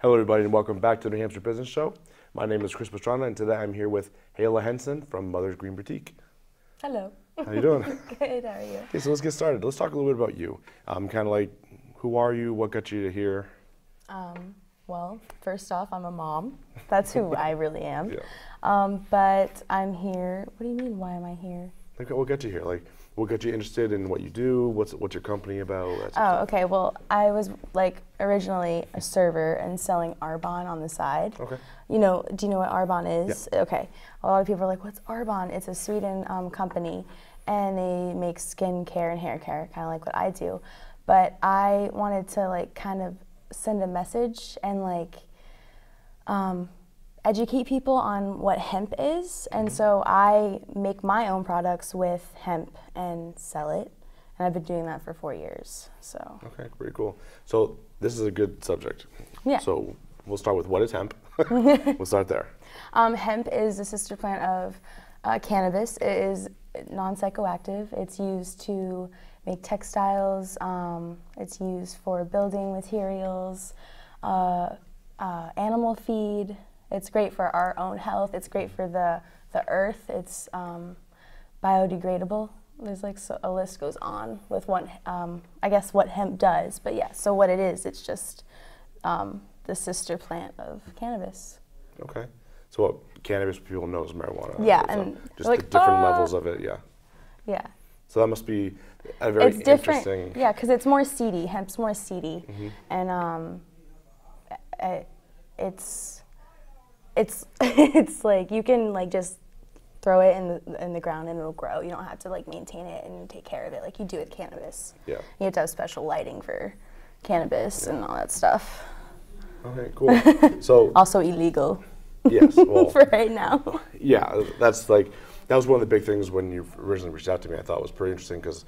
Hello everybody and welcome back to the New Hampshire Business Show. My name is Chris Pastrana and today I'm here with Hayla Henson from Mother's Green Boutique. Hello. How you doing? Good, how are you? Okay, so let's get started. Let's talk a little bit about you. Kind of like, who are you? What got you to here? Well, first off, I'm a mom. That's who I really am. Yeah. But I'm here. What do you mean, why am I here? Like, what got you here? Like, what got you interested in what you do? What's your company about? Oh, okay. Well, I was like originally a server and selling Arbonne on the side. Okay. You know, do you know what Arbonne is? Yeah. Okay. A lot of people are like, what's Arbonne? It's a Sweden company, and they make skincare and hair care, kind of like what I do. But I wanted to like kind of send a message and like educate people on what hemp is, and so I make my own products with hemp and sell it, and I've been doing that for 4 years. So Okay, pretty cool. So this is a good subject. Yeah. So we'll start with what is hemp. We'll start there. Hemp is the sister plant of cannabis. It is non-psychoactive. It's used to make textiles. It's used for building materials, animal feed. It's great for our own health. It's great for the earth. It's biodegradable. There's like a list goes on with what I guess what hemp does. But yeah, so what it is, it's just the sister plant of cannabis. Okay. So what cannabis people know is marijuana. Yeah, so and just like, the different levels of it. Yeah. Yeah. So that must be a very It's different. interesting. Yeah, because it's more seedy. Hemp's more seedy, and it's it's like you can like just throw it in the ground and it'll grow. You don't have to like maintain it and take care of it like you do with cannabis. Yeah. You have to have special lighting for cannabis and all that stuff. Okay, cool. So Also illegal. yes, well, for right now. yeah, that's like that was one of the big things when you originally reached out to me. I thought was pretty interesting because,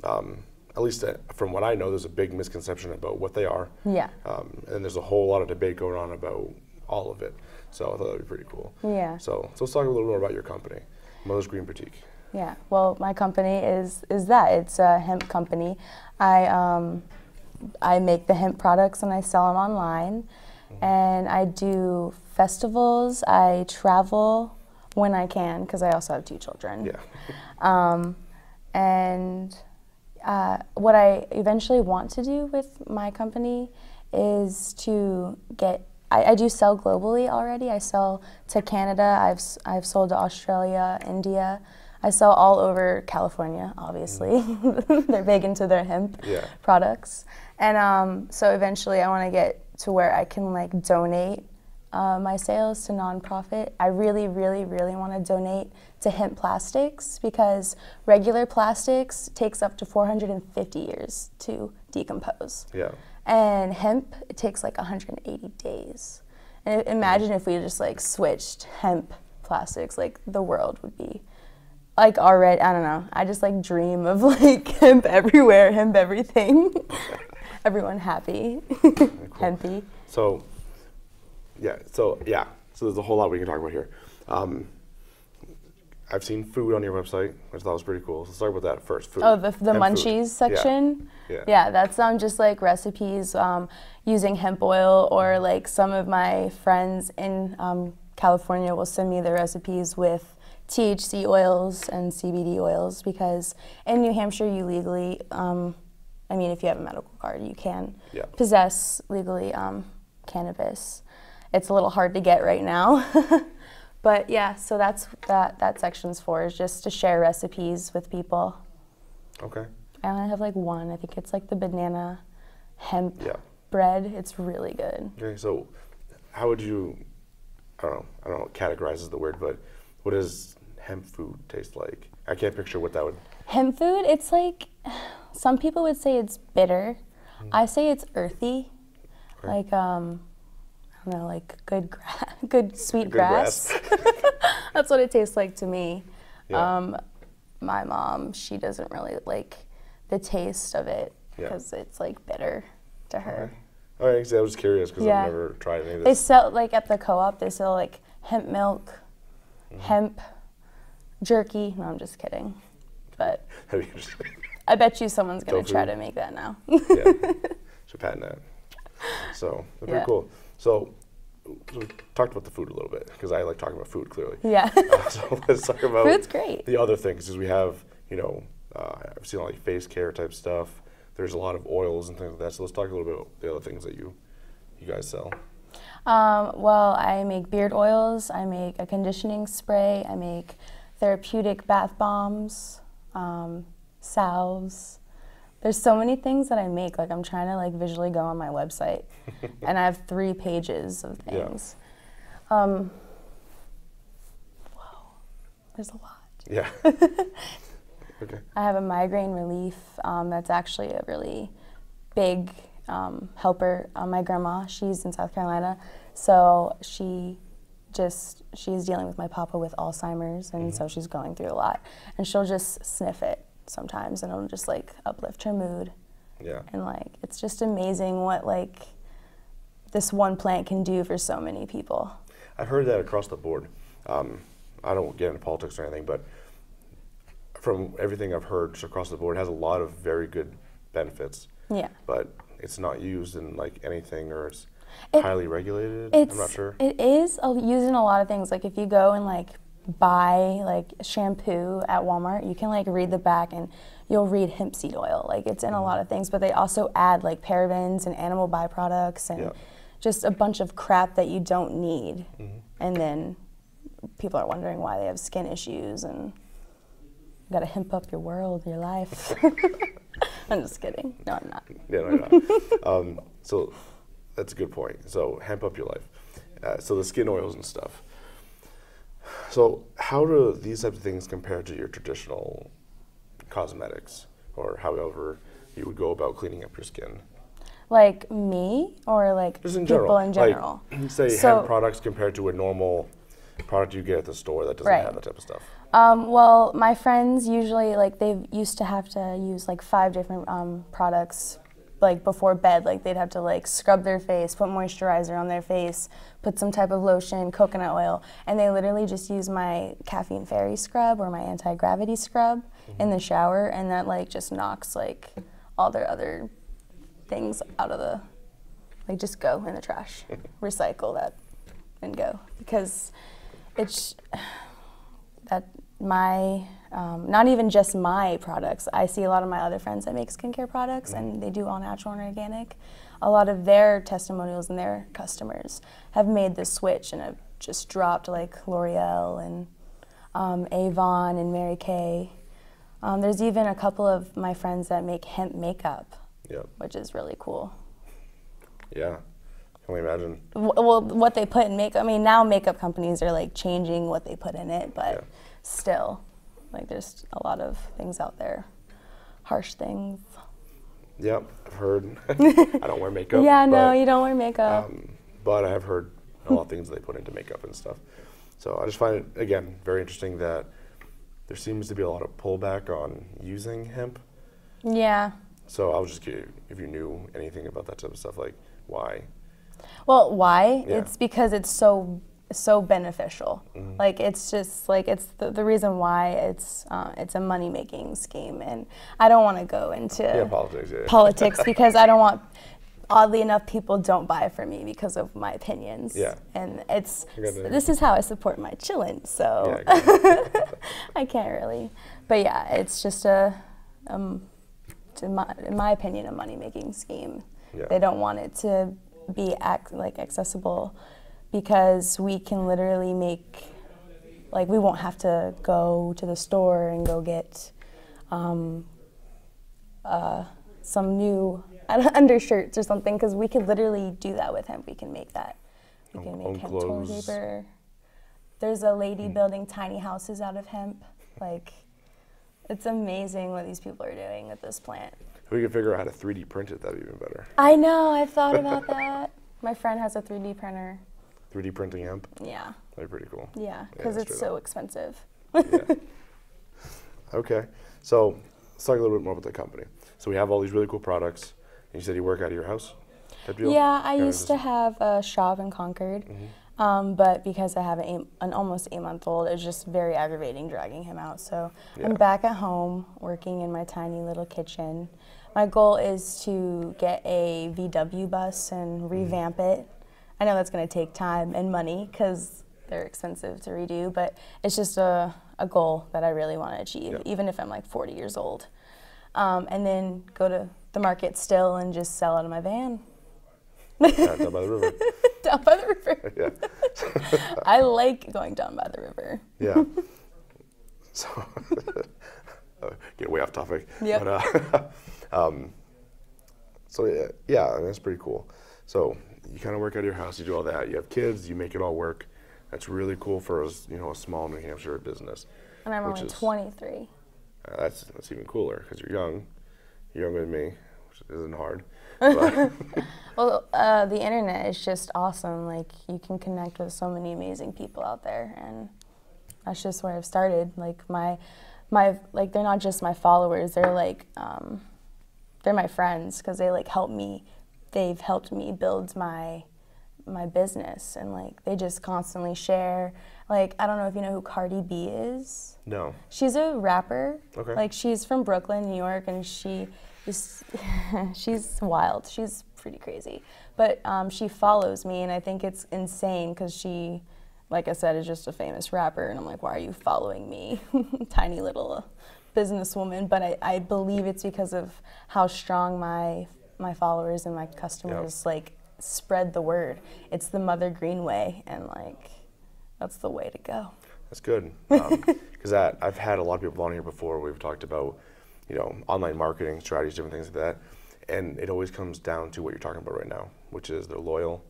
at least from what I know, there's a big misconception about what they are. Yeah. And there's a whole lot of debate going on about all of it. So I thought that'd be pretty cool. Yeah. So let's talk a little more about your company, Mother's Green Boutique. Yeah. Well, my company is that. It's a hemp company. I make the hemp products and I sell them online, and I do festivals. I travel when I can because I also have 2 children. Yeah. And what I eventually want to do with my company is to get. I do sell globally already. I sell to Canada. I've sold to Australia, India. I sell all over California, obviously. They're big into their hemp products. And so eventually I want to get to where I can like donate my sales to nonprofit. I really, really, really want to donate to hemp plastics because regular plastics takes up to 450 years to decompose. Yeah. And hemp, it takes like 180 days. And imagine if we just like switched hemp plastics, like the world would be like already, I don't know, I just like dream of like hemp everywhere, hemp everything. Everyone happy, Cool. hempy. So there's a whole lot we can talk about here. I've seen food on your website, which I thought was pretty cool. So let's start with that first. Food. Oh, the Hemp munchies food. section? Yeah. Yeah, that's just like recipes using hemp oil, or like some of my friends in California will send me their recipes with THC oils and CBD oils, because in New Hampshire you legally, I mean if you have a medical card you can possess legally cannabis. It's a little hard to get right now. But yeah, so that's that section's for, is just to share recipes with people. Okay. I only have like one. I think it's like the banana hemp bread. It's really good. Okay, so how would you, I don't know what categorize is the word, but what does hemp food taste like? I can't picture what that would. Hemp food, it's like, some people would say it's bitter. I say it's earthy. Okay. Like, I don't know, like good sweet grass. That's what it tastes like to me. Yeah. My mom, she doesn't really like the taste of it because it's like bitter to her. Okay. All right, I was curious because I've never tried any of this. They sell, like at the co-op, they sell like hemp milk, hemp jerky. No, I'm just kidding. But I bet you someone's going to try to make that now. Yeah, should patent that. So, pretty cool. So we talked about the food a little bit because I like talking about food clearly. Yeah. So let's talk about Food's great. the other things. Is we have, I've seen like face care type stuff. There's a lot of oils and things like that. So let's talk a little bit about the other things that you guys sell. Well, I make beard oils. I make a conditioning spray. I make therapeutic bath bombs, salves. There's so many things that I make. Like I'm trying to like visually go on my website, and I have 3 pages of things. Yeah. Whoa, there's a lot. Yeah. Okay. I have a migraine relief. That's actually a really big helper. My grandma, she's in South Carolina, so she's dealing with my papa with Alzheimer's, and so she's going through a lot. And she'll just sniff it sometimes, and it'll just like uplift her mood. Yeah. And like it's just amazing what like this one plant can do for so many people. I've heard that across the board. I don't get into politics or anything, but from everything I've heard just across the board, it has a lot of very good benefits. Yeah. But it's not used in like anything, or it's highly regulated. I'm not sure. It is used in a lot of things. Like if you go and like buy like shampoo at Walmart, you can like read the back and you'll read hemp seed oil. Like it's in a lot of things, but they also add like parabens and animal byproducts and just a bunch of crap that you don't need. And then people are wondering why they have skin issues, and you gotta hemp up your world, your life. I'm just kidding. No, I'm not. Yeah, no, no. So that's a good point. So hemp up your life. So the skin oils and stuff. So how do these types of things compare to your traditional cosmetics, or however you would go about cleaning up your skin? Like me, or like just in people general. in general? Like, say hemp products compared to a normal product you get at the store that doesn't have that type of stuff. Well, my friends usually, like, they used to have to use like 5 different products, like before bed. Like they'd have to like scrub their face, put moisturizer on their face, put some type of lotion, coconut oil, and they literally just use my caffeine fairy scrub or my anti-gravity scrub in the shower, and that like just knocks like all their other things out of the, like just go in the trash, recycle that and go, because it's that my not even just my products. I see a lot of my other friends that make skincare products, and they do all natural and organic. A lot of their testimonials and their customers have made the switch and have just dropped like L'Oreal and Avon and Mary Kay. There's even a couple of my friends that make hemp makeup, which is really cool. Yeah. Can we imagine? Well, what they put in makeup. I mean, now makeup companies are like changing what they put in it, but still, like there's a lot of things out there, harsh things. Yep, I've heard. I don't wear makeup. Yeah, no, you don't wear makeup. But I have heard a lot of things they put into makeup and stuff. So I just find it, again, very interesting that there seems to be a lot of pullback on using hemp. Yeah. So I was just curious if you knew anything about that type of stuff, like why? Well, why? Yeah. It's because it's so beneficial. Like it's just like it's the reason why it's a money making scheme, and I don't want to go into politics because I don't want. Oddly enough, people don't buy from me because of my opinions. Yeah. And this is how I support my chillin', so I can't really. But yeah, it's just in my opinion, a money making scheme. Yeah. They don't want it to be accessible, because we can literally make, like, we won't have to go to the store and go get some new undershirts or something, because we could literally do that with hemp. We can make that. We can make hemp toilet paper. There's a lady building tiny houses out of hemp. Like, it's amazing what these people are doing with this plant. If we could figure out how to 3D print it, that'd be even better. I know, I've thought about that. My friend has a 3D printer. 3D printing hemp? Yeah. That'd be pretty cool. Yeah, because it's so expensive. Okay, so let's talk a little bit more about the company. So we have all these really cool products, and you said you work out of your house? Yeah, I used to have a shop in Concord, but because I have an almost 8-month-old, it's just very aggravating dragging him out. So I'm back at home working in my tiny little kitchen. My goal is to get a VW bus and revamp it. I know that's going to take time and money because they're expensive to redo, but it's just a goal that I really want to achieve, even if I'm like 40 years old. And then go to the market still and just sell out of my van. Yeah, down by the river. Down by the river. Yeah. I like going down by the river. Yeah. So, get way off topic. Yep. But, so yeah, I mean, that's pretty cool. So you kind of work out of your house, you do all that, you have kids, you make it all work. That's really cool for a small New Hampshire business. And I'm only 23. That's even cooler because you're young. You're younger than me, which isn't hard. But Well, the internet is just awesome. Like, you can connect with so many amazing people out there, and that's just where I've started. Like, like, they're not just my followers. They're like, they're my friends because they like help me. They've helped me build my business, and like they just constantly share. Like, I don't know if you know who Cardi B is. no. She's a rapper. Okay. Like, she's from Brooklyn, New York, and she is she's wild. She's pretty crazy. But she follows me, and I think it's insane because she, like I said, is just a famous rapper, and I'm like, why are you following me? Tiny little businesswoman. But I believe it's because of how strong my followers and my customers like spread the word. It's the Mother Green way, and like that's the way to go. That's good. Because I've had a lot of people on here before. We've talked about, online marketing strategies, different things like that. And it always comes down to what you're talking about right now, which is they're loyal,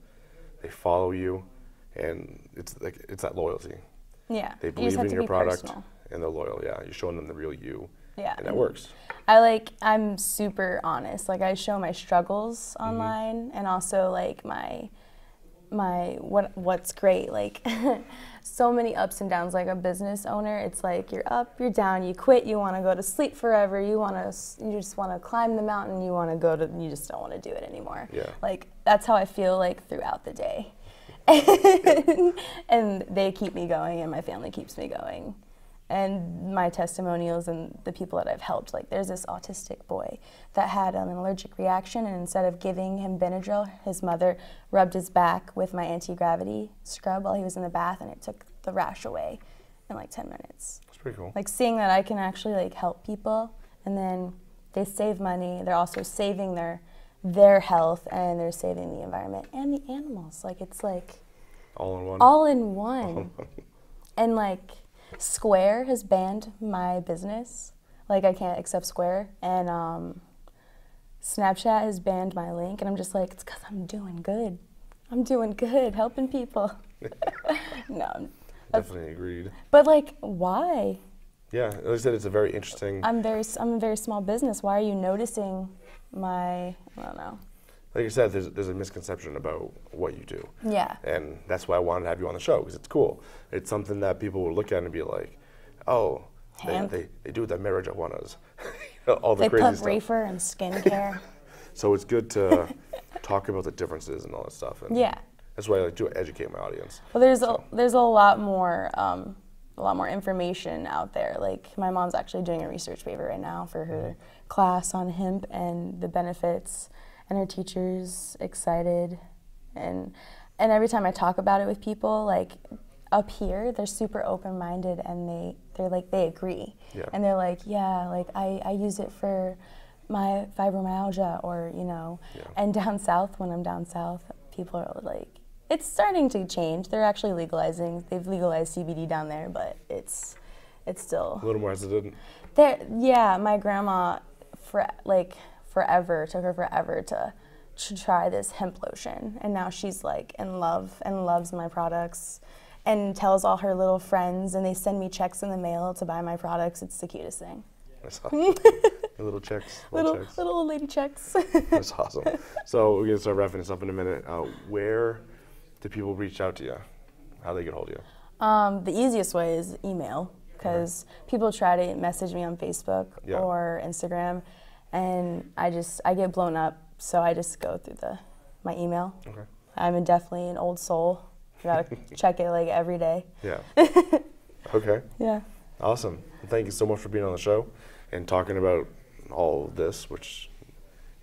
they follow you, and it's that loyalty. Yeah. They believe in your product, and they're loyal. Yeah, you're showing them the real you. Yeah. And that works. I'm super honest. Like, I show my struggles online, and also like what's great. Like, so many ups and downs. Like a business owner, it's like you're up, you're down, you quit, you want to go to sleep forever, you just want to climb the mountain, you just don't want to do it anymore. Yeah. Like, that's how I feel like throughout the day. And they keep me going, and my family keeps me going. And my testimonials and the people that I've helped, like there's this autistic boy that had an allergic reaction, and instead of giving him Benadryl, his mother rubbed his back with my anti-gravity scrub while he was in the bath, and it took the rash away in like 10 minutes. That's pretty cool. Like, seeing that I can actually like help people, and then they save money, they're also saving their health, and they're saving the environment and the animals. Like, it's like all in one. All in one. And like, Square has banned my business. Like, I can't accept Square. And Snapchat has banned my link. And I'm just like, it's because I'm doing good. I'm doing good, helping people. No. Definitely agreed. But like, why? Yeah, like I said, it's a very interesting. I'm a very small business. Why are you noticing I don't know. Like you said, there's a misconception about what you do. Yeah. And that's why I wanted to have you on the show, because it's cool. It's something that people will look at and be like, oh, they do that marijuanas. All the crazy stuff. They put reefer in skincare. So it's good to talk about the differences and all that stuff. And yeah. That's why I like to educate my audience. Well, there's a lot more information out there. Like, my mom's actually doing a research paper right now for her class on hemp and the benefits. And her teacher's excited, and every time I talk about it with people, like up here, they're super open-minded, and they agree, and they're like, yeah, like I use it for my fibromyalgia, or and down south, when I'm down south, people are like, it's starting to change. They've legalized CBD down there, but it's still a little more hesitant. Yeah, my grandma took her forever to try this hemp lotion, and now she's like in love and loves my products, and tells all her little friends, and they send me checks in the mail to buy my products. It's the cutest thing. That's awesome. Little checks. Little old lady checks. That's awesome. So we're gonna start wrapping this up in a minute. Where do people reach out to you? How do they get hold of you? The easiest way is email, because people try to message me on Facebook or Instagram, and I get blown up, so I just go through my email. Okay. I'm definitely an old soul. You gotta check it like every day. Yeah. Okay. Yeah. Awesome. Well, thank you so much for being on the show and talking about all of this, which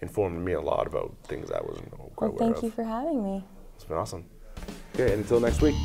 informed me a lot about things I wasn't quite aware of. Thank you for having me. It's been awesome. Okay, and until next week.